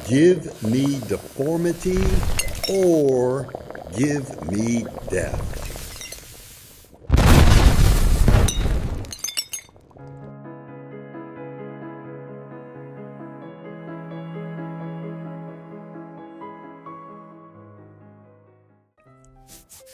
Give me deformity or give me death.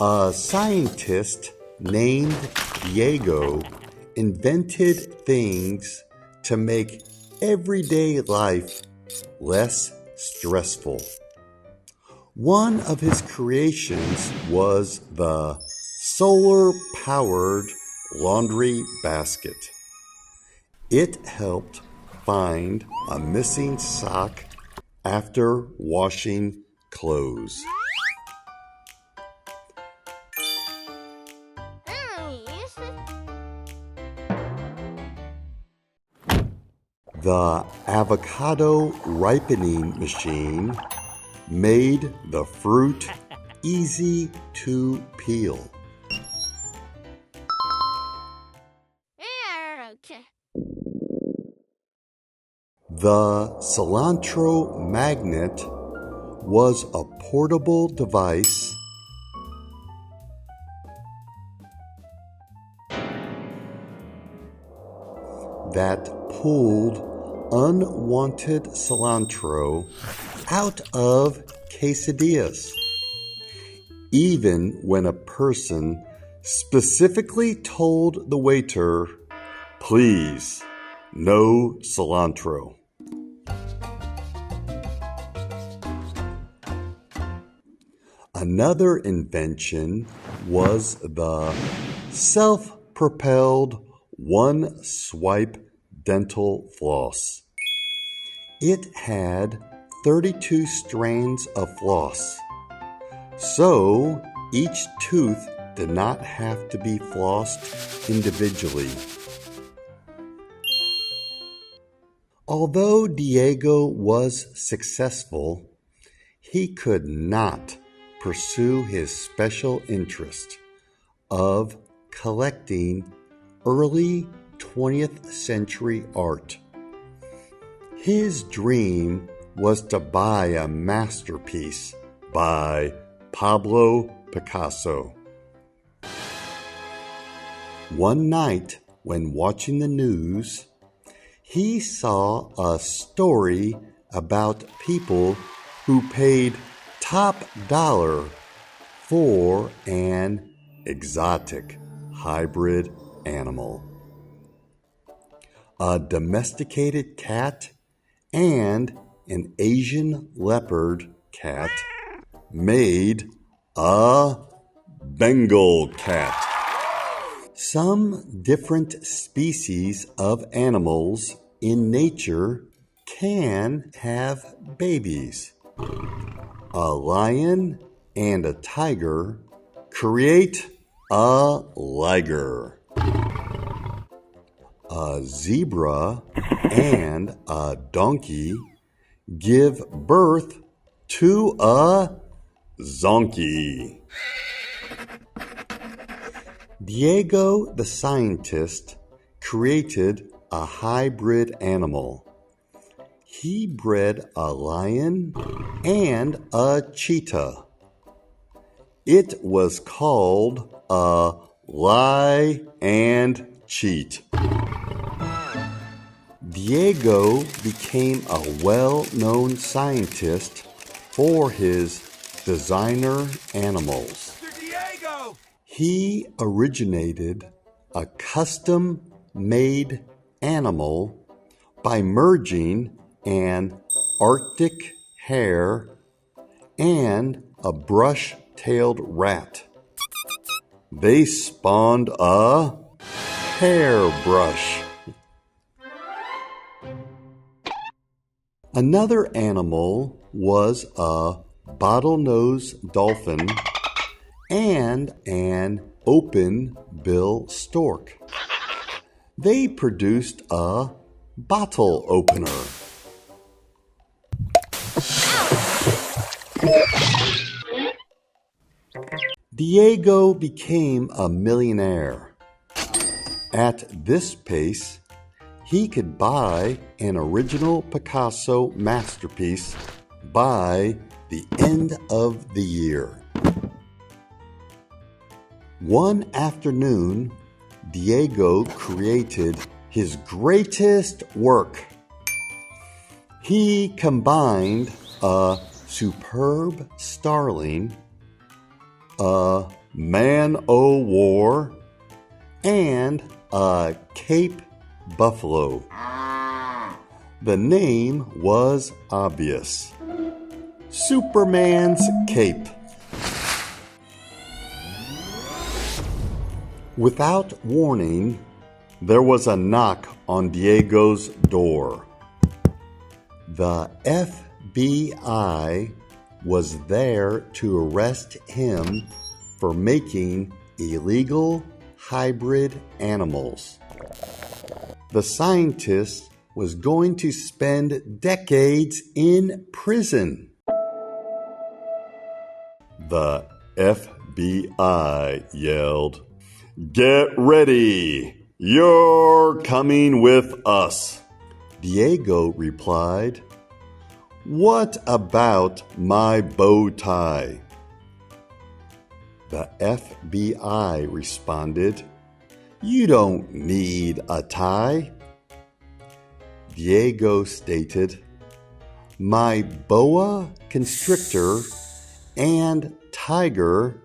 A scientist named Diego invented things to make everyday life less stressful. One of his creations was the solar-powered laundry basket. It helped find a missing sock after washing clothes. The avocado ripening machine made the fruit easy to peel. The cilantro magnet was a portable device that pulled unwanted cilantro out of quesadillas. Even when a person specifically told the waiter, "Please, no cilantro." Another invention was the self-propelled one-swipe dental floss. It had 32 strands of floss, so each tooth did not have to be flossed individually. Although Diego was successful, he could not pursue his special interest of collecting early 20th century art. His dream was to buy a masterpiece by Pablo Picasso. One night, when watching the news, he saw a story about people who paid top dollar for an exotic hybrid animal. A domesticated cat and an Asian leopard cat made a Bengal cat. Some different species of animals in nature can have babies. A lion and a tiger create a liger. A zebra and a donkey give birth to a zonkey. Diego the scientist created a hybrid animal. He bred a lion and a cheetah. It was called a lie and cheat. Diego became a well-known scientist for his designer animals. Mr. Diego! He originated a custom-made animal by merging an Arctic hare and a brush-tailed rat. They spawned a hairbrush. Another animal was a bottlenose dolphin and an open-bill stork. They produced a bottle opener. Diego became a millionaire. At this pace, he could buy an original Picasso masterpiece by the end of the year. One afternoon, Diego created his greatest work. He combined a superb starling, a man-o'-war, and a Cape buffalo. The name was obvious: Superman's Cape. Without warning, there was a knock on Diego's door. The FBI was there to arrest him for making illegal hybrid animals. The scientist was going to spend decades in prison. The FBI yelled, "Get ready! You're coming with us." Diego replied, "What about my bow tie?" The FBI responded, "You don't need a tie." Diego stated, "My boa constrictor and tiger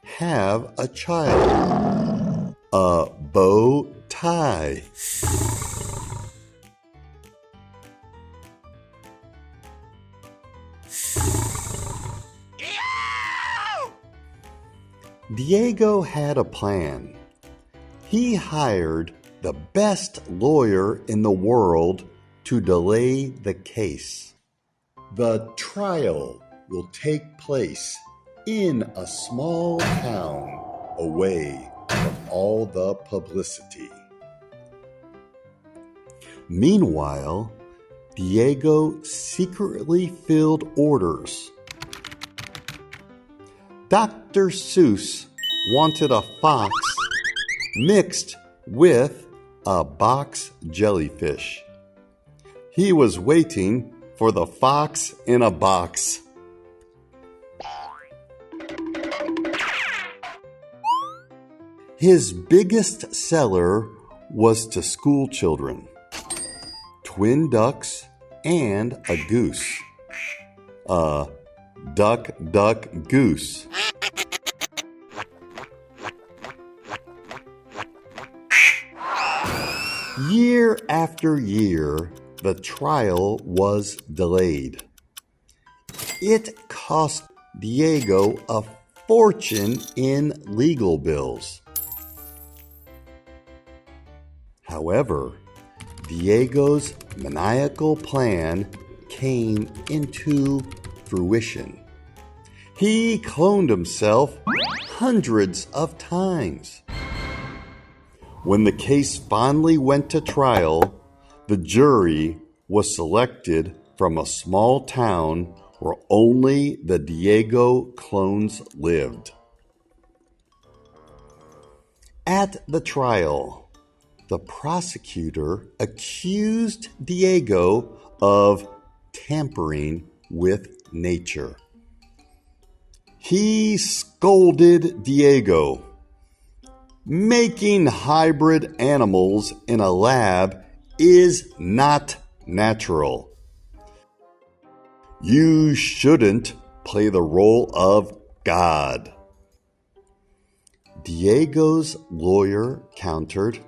have a child, a bow tie." Diego had a plan. He hired the best lawyer in the world to delay the case. The trial will take place in a small town away from all the publicity. Meanwhile, Diego secretly filled orders. Dr. Seuss wanted a fox mixed with a box jellyfish. He was waiting for the fox in a box. His biggest seller was to school children: twin ducks and a goose. A duck, duck, goose. Year after year, the trial was delayed. It cost Diego a fortune in legal bills. However, Diego's maniacal plan came into fruition. He cloned himself hundreds of times. When the case finally went to trial, the jury was selected from a small town where only the Diego clones lived. At the trial, the prosecutor accused Diego of tampering with nature. He scolded Diego. "Making hybrid animals in a lab is not natural. You shouldn't play the role of God." Diego's lawyer countered,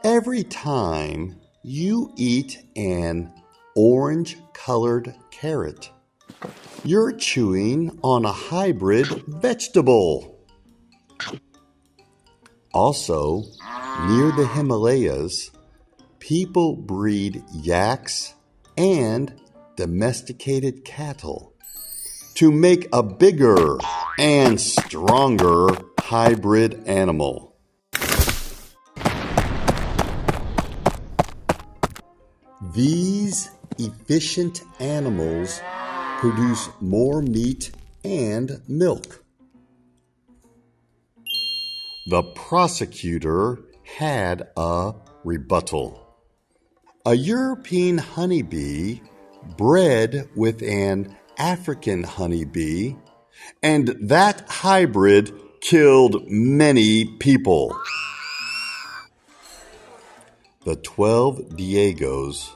"Every time you eat an orange-colored carrot, you're chewing on a hybrid vegetable. Also, near the Himalayas, people breed yaks and domesticated cattle to make a bigger and stronger hybrid animal." These efficient animals produce more meat and milk. The prosecutor had a rebuttal. A European honeybee bred with an African honeybee, and that hybrid killed many people. The 12 Diegos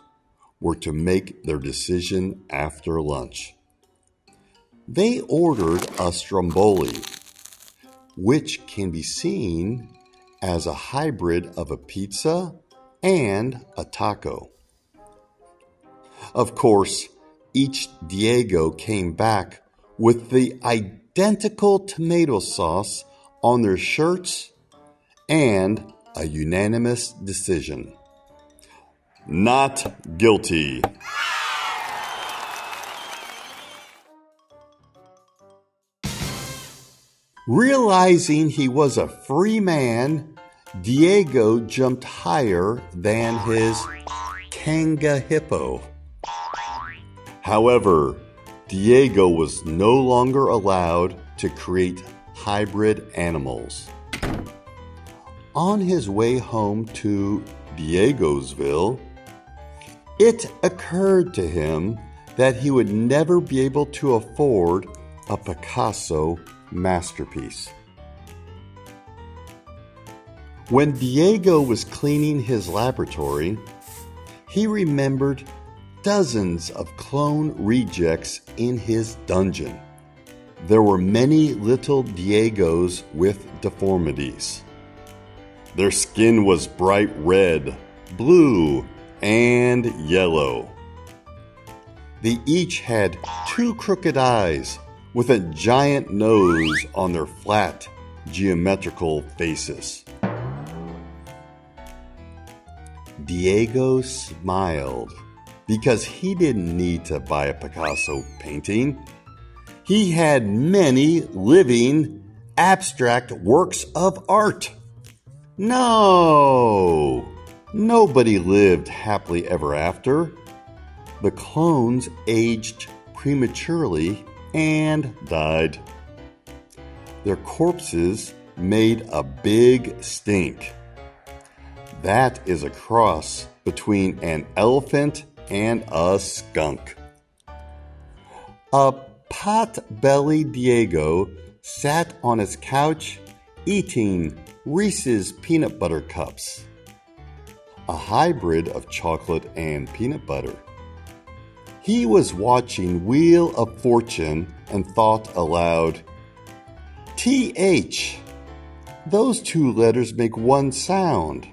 were to make their decision after lunch. They ordered a stromboli, which can be seen as a hybrid of a pizza and a taco. Of course, each Diego came back with the identical tomato sauce on their shirts and a unanimous decision. Not guilty. Realizing he was a free man, Diego jumped higher than his kanga hippo. However, Diego was no longer allowed to create hybrid animals. On his way home to Diegosville, it occurred to him that he would never be able to afford a Picasso masterpiece. When Diego was cleaning his laboratory, he remembered dozens of clone rejects in his dungeon. There were many little Diegos with deformities. Their skin was bright red, blue, and yellow. They each had 2 crooked eyes with a giant nose on their flat, geometrical faces. Diego smiled because he didn't need to buy a Picasso painting. He had many living, abstract works of art. No, nobody lived happily ever after. The clones aged prematurely and died. Their corpses made a big stink. That is a cross between an elephant and a skunk. A pot-bellied Diego sat on his couch eating Reese's peanut butter cups, a hybrid of chocolate and peanut butter. He was watching Wheel of Fortune and thought aloud, TH, those 2 letters make one sound.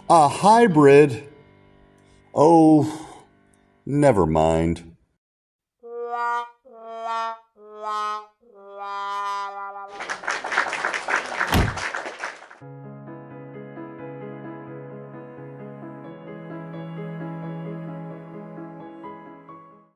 A hybrid. Oh, never mind.